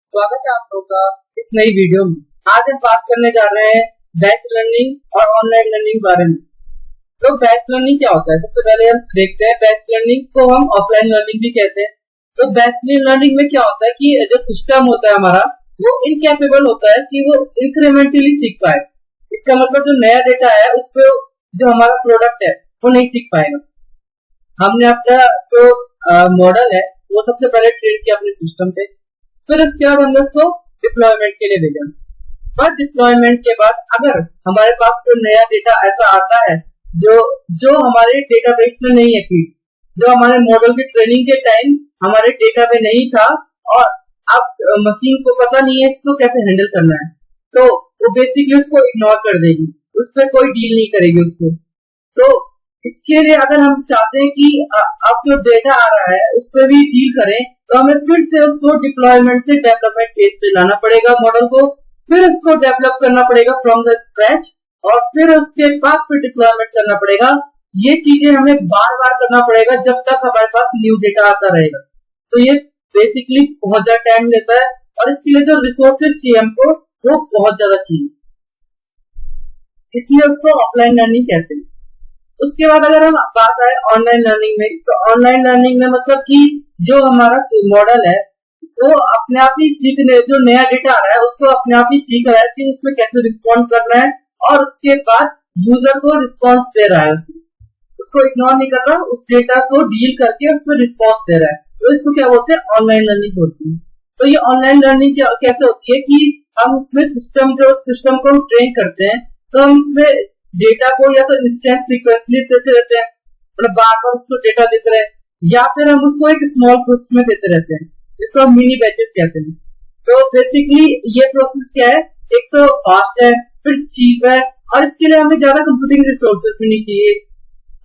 स्वागत है आप लोगों का इस नई वीडियो में। आज हम बात करने जा रहे हैं बैच लर्निंग और ऑनलाइन लर्निंग बारे में। तो बैच लर्निंग क्या होता है? सबसे पहले हम देखते हैं, बैच लर्निंग को हम ऑफलाइन लर्निंग भी कहते हैं। तो बैच लर्निंग में क्या होता है कि जो सिस्टम होता है हमारा वो इनकैपेबल होता है कि वो इंक्रीमेंटली सीख पाए। इसका मतलब जो नया डेटा है उस पर जो हमारा प्रोडक्ट है वो नहीं सीख पाएगा। हमने अपना जो मॉडल है वो सबसे पहले ट्रेन किया अपने सिस्टम पे, फिर उसके बाद हमने उसको डिप्लॉयमेंट के लिए भेजा। पर डिप्लॉयमेंट के बाद अगर हमारे पास कोई नया डेटा ऐसा आता है जो हमारे डेटाबेस में नहीं है, फीड जो हमारे मॉडल की ट्रेनिंग के टाइम हमारे डेटा में नहीं था और अब मशीन को पता नहीं है इसको कैसे हैंडल करना है, तो वो बेसिकली उसको इग्नोर कर देगी, उस पर कोई डील नहीं करेगी उसको। तो इसके लिए अगर हम चाहते हैं कि अब जो डेटा आ रहा है उस पर भी डील करें, तो हमें फिर से उसको डिप्लॉयमेंट से डेवलपमेंट फेज पे लाना पड़ेगा मॉडल को, फिर उसको डेवलप करना पड़ेगा फ्रॉम द स्क्रैच और फिर उसके बाद फिर डिप्लॉयमेंट करना पड़ेगा। ये चीजें हमें बार बार करना पड़ेगा जब तक हमारे पास न्यू डेटा आता रहेगा। तो ये बेसिकली बहुत ज्यादा टाइम लेता है और इसके लिए जो रिसोर्सेज चाहिए हमको वो बहुत ज्यादा चाहिए, इसलिए उसको ऑफलाइन लर्निंग कहते हैं। उसके बाद अगर हम बात आए ऑनलाइन लर्निंग में, तो ऑनलाइन लर्निंग में मतलब कि जो हमारा मॉडल है वो अपने आप ही सीखने, जो नया डेटा आ रहा है उसको अपने आप ही सीख रहा है कि उसमें कैसे रिस्पॉन्ड करना है और उसके बाद यूजर को रिस्पॉन्स दे रहा है, उसको इग्नोर नहीं कर रहा, उस डेटा को डील करके उसमें रिस्पॉन्स दे रहा है। तो इसको क्या बोलते हैं? ऑनलाइन लर्निंग होती है। तो ये ऑनलाइन लर्निंग कैसे होती है कि हम उसमें सिस्टम को हम ट्रेन करते हैं, तो हम इसमें डेटा को या तो इंस्टेंस सीक्वेंसली देते रहते हैं, मतलब बार बार उसको डेटा देते रहे, या फिर हम उसको एक स्मॉल ग्रुप्स में देते रहते हैं जिसको हम मिनी बैचेस कहते हैं। तो बेसिकली ये प्रोसेस क्या है, एक तो फास्ट है, फिर चीप है और इसके लिए हमें ज्यादा कंप्यूटिंग रिसोर्सेज भी नहीं चाहिए।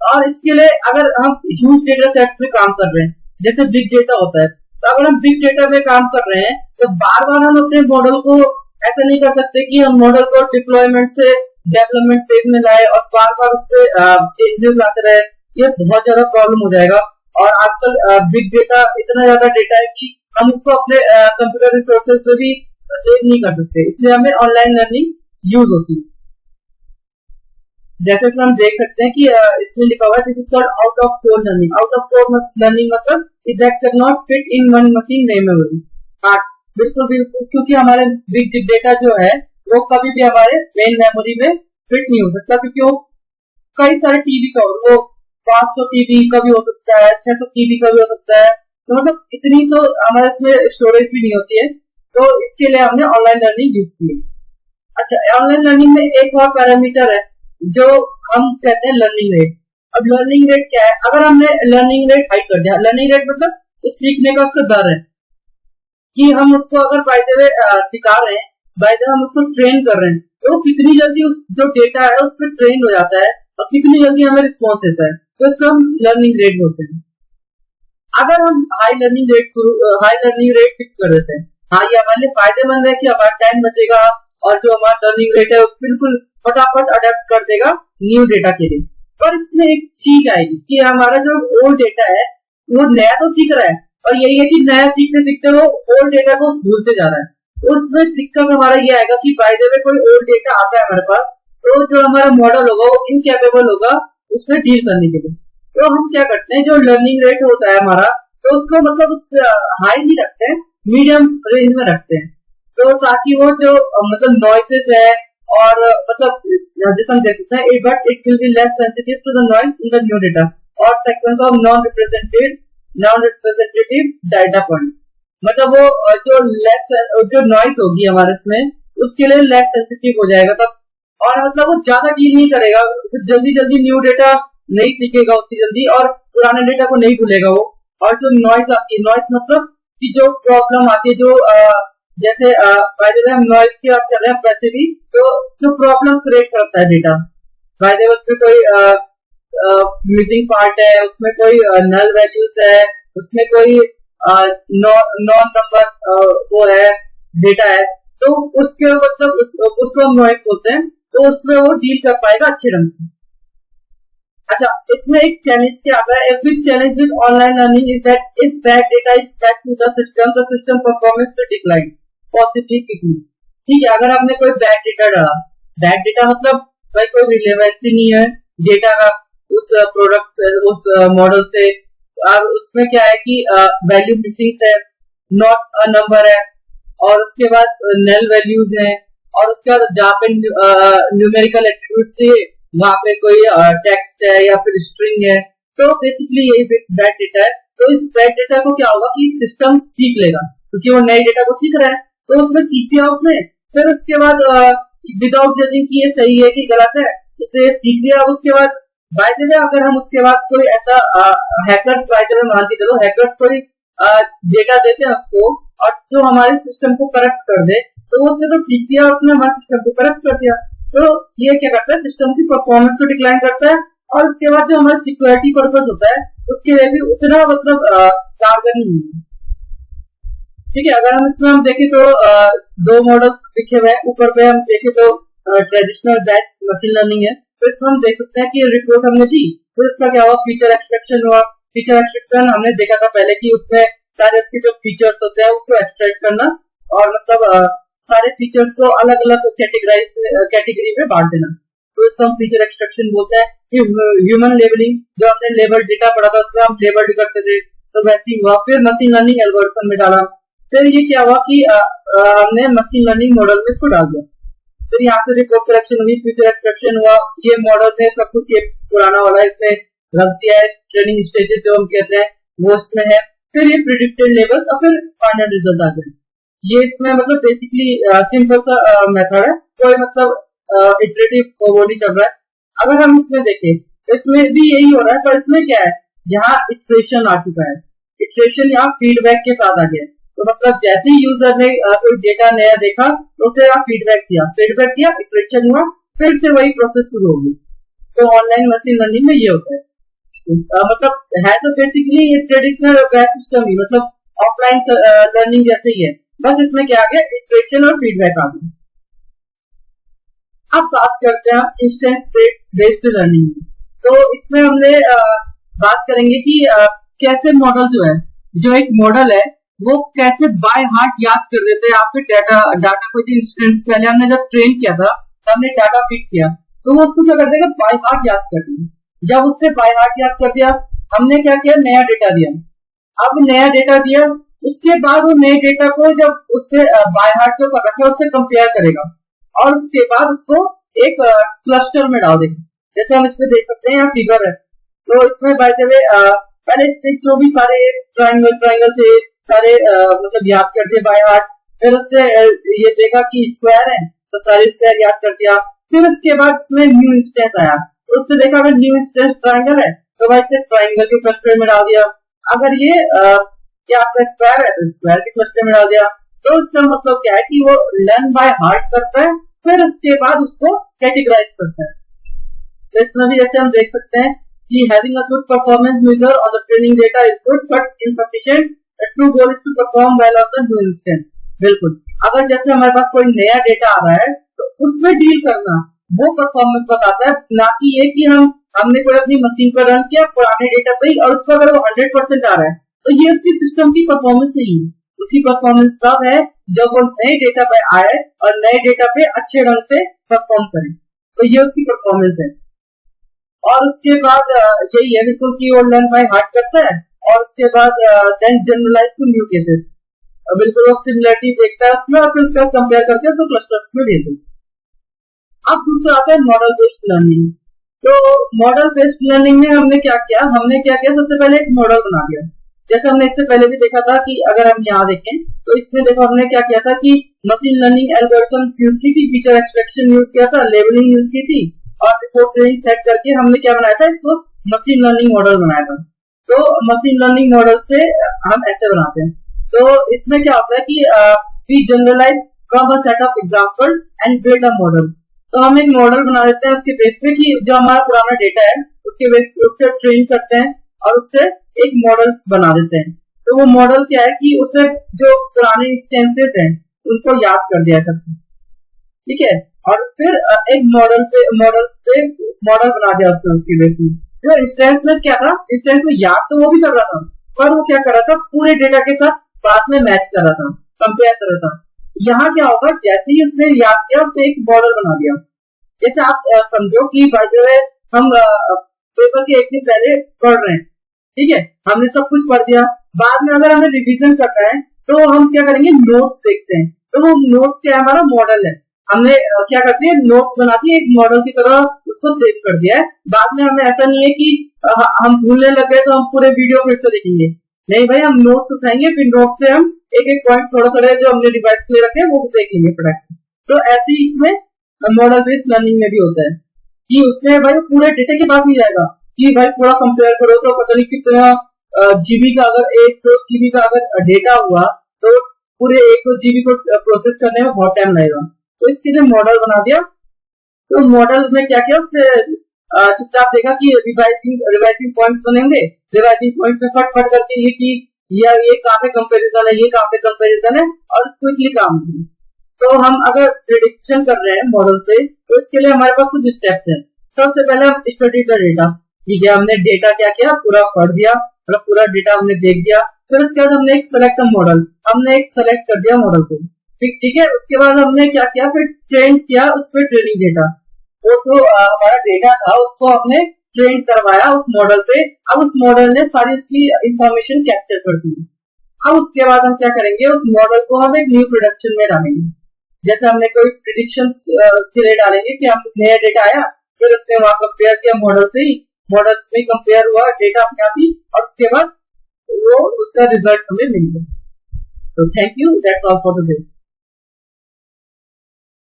और इसके लिए अगर हम ह्यूज डेटा सेट्स पे काम कर रहे हैं, जैसे बिग डेटा होता है, तो अगर हम बिग डेटा पे काम कर रहे हैं तो बार बार हम अपने मॉडल को ऐसा नहीं कर सकते कि हम मॉडल को डिप्लॉयमेंट से डेवलपमेंट फेज में लाए और बार बार उस पर चेंजेस लाते रहे। ये बहुत ज्यादा प्रॉब्लम हो जाएगा और आजकल बिग डेटा इतना ज्यादा डेटा है कि हम उसको अपने कंप्यूटर रिसोर्सेज पे भी सेव नहीं कर सकते, इसलिए हमें ऑनलाइन लर्निंग यूज होती है। जैसे इसमें हम देख सकते हैं कि इसमें लिखा हुआ है this is called out of core learning. Out of core learning मतलब that can not fit in one machine memory. हाँ बिल्कुल बिल्कुल, क्योंकि हमारे बिग डेटा जो है वो कभी भी हमारे मेन मेमोरी में फिट नहीं हो सकता, क्योंकि वो कई सारे टीबी का वो 500 टीबी का भी हो सकता है, 600 टीबी का भी हो सकता है, तो मतलब इतनी तो हमारे इसमें स्टोरेज भी नहीं होती है। तो इसके लिए हमने ऑनलाइन लर्निंग यूज की। अच्छा, ऑनलाइन लर्निंग में एक और पैरामीटर है जो हम कहते हैं लर्निंग रेट। अब लर्निंग रेट क्या है? अगर हमने लर्निंग रेट हाई कर दिया, लर्निंग रेट मतलब तो सीखने का उसका दर है कि हम उसको अगर बाय द वे सिखा रहे हैं, बाय द वे हम उसको ट्रेन कर रहे हैं, तो कितनी जल्दी उस जो डेटा है उस पर ट्रेन हो जाता है और कितनी जल्दी हमें रिस्पॉन्स देता है, तो इसको हम लर्निंग रेट बोलते हैं। अगर हम हाई लर्निंग रेट फिक्स कर देते हैं, हाँ ये हमारे लिए फायदेमंद है कि हमारा टाइम बचेगा और जो हमारा लर्निंग रेट है वो बिल्कुल फटाफट अडेप्ट कर देगा न्यू डेटा के लिए। पर इसमें एक चीज आएगी कि हमारा जो ओल्ड डेटा है वो नया तो सीख रहा है और यही है कि नया सीखते सीखते वो ओल्ड डेटा को भूलते जा रहा है। उसमें दिक्कत हमारा ये आएगा कि बाय द वे कोई ओल्ड डेटा आता है हमारे पास, तो जो हमारा मॉडल होगा वो इनकैपेबल होगा उसमें डील करने के लिए। तो हम क्या करते हैं, जो लर्निंग रेट होता है हमारा, तो उसको मतलब हाई नहीं रखते हैं, मीडियम रेंज में रखते हैं, तो ताकि वो जो मतलब नॉइसेस है और मतलब जैसे हम देख सकते हैं but it will be less sensitive to the noise in the new data और sequence of non representative data points. मतलब वो जो नॉइज होगी हमारे इसमें उसके लिए लेस सेंसिटिव हो जाएगा तब, और मतलब वो ज्यादा डील नहीं करेगा, जल्दी जल्दी न्यू डेटा नहीं सीखेगा उतनी जल्दी और पुराने डेटा को नहीं भूलेगा वो। और जो नॉइज आती है, नॉइज मतलब कि जो प्रॉब्लम आती है, जो जैसे बाय द वे हम नॉइज की बात कर रहे हैं वैसे भी, तो जो प्रॉब्लम क्रिएट करता है डेटा, बाय द वे उसमें कोई मिसिंग पार्ट है, उसमें कोई नल वैल्यूज है, उसमें कोई नॉन नंबर वो है डेटा है, तो उसके मतलब उसको हम नॉइज बोलते हैं, तो उसमें वो डील कर पाएगा अच्छे ढंग से। अच्छा, इसमें एक चैलेंज क्या आता है, a big challenge with online learning is that if bad data is fed to the system performance will decline. Possibly कितनी। ठीक है, अगर आपने कोई बैड डेटा डाला, बैड डेटा मतलब भाई कोई रिलेवेंसी नहीं है डेटा का उस प्रोडक्ट से, उस मॉडल से, और उसमें क्या है कि वैल्यू मिसिंग है, नॉट अ नंबर है, और उसके बाद नल वैल्यूज हैं, और उसके बाद जहाँ पे न्यूमेरिकल एट्रीब्यूट से वहां पे कोई टेक्स्ट है या फिर स्ट्रिंग है, तो बेसिकली यही बैड डेटा है। तो इस बैड डेटा को क्या होगा कि सिस्टम सीख लेगा, क्योंकि वो नए डेटा को सीख रहा है, तो उसमें सीख दिया उसने, फिर उसके बाद विदाउट जजिंग कि ये सही है कि गलत है, उसने सीख लिया। उसके बाद बाय द वे अगर हम उसके बाद कोई ऐसा हैकर्स, बाय द वे मान के चलो हैकर्स कोई डेटा देते हैं उसको, और जो हमारे सिस्टम को करप्ट कर दे, तो उसने तो सीख दिया, उसने हमारे सिस्टम को करप्ट कर दिया। तो ये क्या करता है, सिस्टम की परफॉर्मेंस को डिक्लाइन करता है, और उसके बाद जो हमारा सिक्योरिटी पर्पस होता है उसके लिए भी उतना मतलब कारगर नहीं है। ठीक है, अगर हम इसमें हम देखें तो दो मॉडल दिखे हुए हैं, ऊपर पे हम देखें तो ट्रेडिशनल बैच मशीन लर्निंग है, तो इसमें हम देख सकते हैं कि रिपोर्ट हमने दी, तो इसका क्या हुआ, फीचर एक्सट्रैक्शन हुआ। फीचर एक्सट्रैक्शन हमने देखा था पहले कि उसमें सारे उसके जो फीचर्स होते हैं उसको एक्सट्रैक्ट करना, और मतलब सारे फीचर्स को अलग अलग कैटेगरी में बांट देना, तो इसको हम फीचर एक्सट्रैक्शन बोलते हैं। ह्यूमन लेबलिंग, जो हमने लेबल डेटा पढ़ा था उसमें हम लेबल करते थे, तो वैसे ही हुआ। फिर मशीन लर्निंग एल्गोरिथम में डाला, फिर ये क्या हुआ कि हमने मशीन लर्निंग मॉडल में इसको डाल दिया, फिर यहाँ से रिपोर्ट करेक्शन हुई, फीचर एक्सट्रैक्शन हुआ, ये मॉडल में सब कुछ ये पुराना वाला इसमें रख दिया है, ट्रेनिंग स्टेजेस जो हम कहते हैं वो इसमें है, फिर ये प्रिडिक्टेड लेवल्स और फिर फाइनल रिजल्ट आ गए। ये इसमें मतलब बेसिकली सिंपल सा मेथड है, कोई मतलब इटरेटिव वो नहीं चल रहा है। अगर हम इसमें देखें तो इसमें भी यही हो रहा है, पर इसमें क्या है, यहाँ इटरेशन आ चुका है, इटरेशन यहाँ फीडबैक के साथ आ गया। तो मतलब जैसे ही यूजर ने कोई डेटा नया देखा तो उसने यहाँ फीडबैक दिया, इटरेशन हुआ, फिर से वही प्रोसेस शुरू होगी। तो ऑनलाइन मशीन लर्निंग में ये होता है, मतलब है तो बेसिकली ये ट्रेडिशनल बैच सिस्टम ही, मतलब ऑफलाइन लर्निंग जैसे ही है, बस इसमें क्या आ गया, इटरेशन और फीडबैक आ गया। अब बात करते हैं इंस्टेंस बेस्ड लर्निंग में। तो इसमें हमने बात करेंगे कि कैसे मॉडल जो एक मॉडल है वो कैसे बाय हार्ट याद कर देते हैं आपके डाटा को। इंस्टेंस पहले हमने जब ट्रेन किया था तो हमने डाटा फीड किया, तो वो उसको क्या कर देगा, बाय हार्ट याद कर देगा। जब उसने बाय हार्ट याद कर दिया, हमने क्या किया, नया डेटा दिया। अब नया डेटा दिया, उसके बाद वो नए डेटा को जब उसने बाय हार्ट जो कर रखा है उससे कंपेयर करेगा, और उसके बाद उसको एक क्लस्टर में डाल देगा। जैसे हम इसमें देख सकते हैं, यहाँ फिगर है, तो इसमें बाय द वे पहले इसने जो भी सारे ट्रायंगल थे सारे मतलब याद कर दिए बाय हार्ट, फिर उसने ये देखा कि स्क्वायर है तो सारे स्क्वायर याद कर दिया। फिर उसके बाद इसमें न्यू इंस्टेंस आया, तो उसने देखा अगर न्यू इंस्टेंस ट्रायंगल है तो भाई इसने ट्रायंगल के क्लस्टर में डाल दिया। अगर ये क्या आपका स्क्वायर है तो स्क्वायर के क्लस्टर में डाल दिया। तो इसका मतलब क्या है कि वो लर्न बाय हार्ट करता है, फिर उसके बाद उसको कैटेगराइज करता है। तो इसमें भी जैसे हम देख सकते हैं कि having a good performance measure on the training data is good but insufficient. The true goal is to perform well on the new instance. बिल्कुल, अगर जैसे हमारे पास कोई नया डेटा आ रहा है तो उसमें डील करना वो परफॉर्मेंस बताता है, ना कि ये कि हमने कोई अपनी मशीन पर रन किया पुराने डेटा पे ही और उसको अगर वो 100% आ रहा है तो ये उसकी सिस्टम की परफॉर्मेंस नहीं है। उसकी परफॉर्मेंस तब है जब वो नए डेटा पे आए और नए डेटा पे अच्छे ढंग से परफॉर्म करे, तो ये उसकी परफॉर्मेंस है। और उसके बाद यही है बिल्कुल कि वो लर्न बाय हार्ट करता है, और उसके बाद then generalise to new cases, बिल्कुल वो सिमिलरिटी देखता है उसमें और फिर उसका कंपेयर करके उसको क्लस्टर्स में भेज देता। अब दूसरा आता है मॉडल बेस्ड लर्निंग। तो मॉडल बेस्ड लर्निंग में हमने क्या किया, सबसे पहले एक मॉडल बना दिया। जैसे हमने इससे पहले भी देखा था कि अगर हम यहाँ देखें तो इसमें देखो हमने क्या किया था कि मशीन लर्निंग एल्गोरिथम यूज की थी, फीचर एक्सट्रैक्शन यूज किया था, लेबलिंग यूज की थी, और रिपोर्ट ट्रेनिंग सेट करके हमने क्या बनाया था, इसको मशीन लर्निंग मॉडल बनाया था। तो मशीन लर्निंग मॉडल से हम ऐसे बनाते हैं। तो इसमें क्या होता है कि we generalise from a set of example and build a model. तो हम एक मॉडल बना देते हैं उसके बेस पे कि जो हमारा पुराना डेटा है उसके बेस पे उसके ट्रेन करते हैं और उससे एक मॉडल बना देते हैं। तो वो मॉडल क्या है कि उसने जो पुराने इंस्टेंसेस हैं उनको याद कर दिया सब, ठीक है, और फिर एक मॉडल बना दिया उसने उसके बेस में। जो इंस्टेंस में क्या था, इंस्टेंस में याद तो वो भी कर रहा था, पर वो क्या कर रहा था, पूरे डेटा के साथ बाद में मैच कर रहा था, कंपेयर कर रहा था। यहाँ क्या होगा, जैसे ही उसने याद किया उसने एक मॉडल बना दिया। जैसे आप समझो कि बाय द वे हम पेपर के एक दिन पहले पढ़ रहे हैं, ठीक है, हमने सब कुछ पढ़ दिया, बाद में अगर हमें रिवीजन करना है तो हम क्या करेंगे, नोट्स देखते हैं। तो वो नोट्स क्या है, हमारा मॉडल है। हमने क्या करते हैं, नोट्स बना दिए, एक मॉडल की तरह उसको सेव कर दिया है। बाद में हमें ऐसा नहीं है कि हम भूलने लग गए तो हम पूरे वीडियो फिर से देखेंगे, नहीं भाई, हम नोट्स उठाएंगे, फिर नोट्स से हम एक एक पॉइंट थोड़ा थोड़ा जो हमने रिवाइज के लिए रखे हैं वो देख लेंगे फटाक से। तो ऐसे ही इसमें मॉडल बेस्ड लर्निंग में भी होता है कि उसमें भाई पूरे डेटा के बाद नहीं जाएगा कि भाई पूरा कंपेयर करो तो पता नहीं कितना जीबी का, अगर 1-2 जीबी का अगर डेटा हुआ तो पूरे 1-2 जीबी को प्रोसेस करने में बहुत टाइम लगेगा। तो इसके लिए मॉडल बना दिया। तो मॉडल में क्या किया, उसने चुपचाप देखा कि रिवाइजिंग पॉइंट्स बनेंगे, रिवाइजिंग पॉइंट्स में फट फट करके ये कि ये कहाँ पे कंपैरिजन है, ये कहाँ पे कंपैरिजन है, और क्विकली काम है। तो हम अगर प्रिडिक्शन कर रहे हैं मॉडल से तो इसके लिए हमारे पास कुछ स्टेप्स हैं। सबसे पहले हम स्टडी द डेटा, ठीक है, हमने डेटा क्या किया, पूरा पढ़ दिया, मतलब पूरा डेटा हमने देख दिया। फिर उसके बाद हमने एक सेलेक्ट मॉडल, हमने एक सेलेक्ट कर दिया मॉडल को, ठीक है। उसके बाद हमने क्या किया, फिर ट्रेन किया उस पर ट्रेनिंग डेटा, वो जो हमारा डेटा था उसको हमने ट्रेन करवाया उस मॉडल पे। अब उस मॉडल ने सारी उसकी इंफॉर्मेशन कैप्चर कर दी। अब उसके बाद हम क्या करेंगे, उस मॉडल को हम एक न्यू प्रोडक्शन में डालेंगे। जैसे हमने कोई प्रिडिक्शंस के लिए डालेंगे कि हम नया डेटा आया, फिर उसने वहां कंपेयर किया मॉडल से ही, मॉडल्स में कंपेयर हुआ डेटा अपने आप ही, और उसके बाद वो उसका रिजल्ट हमें मिल गया। तो thank you, that's all for the day.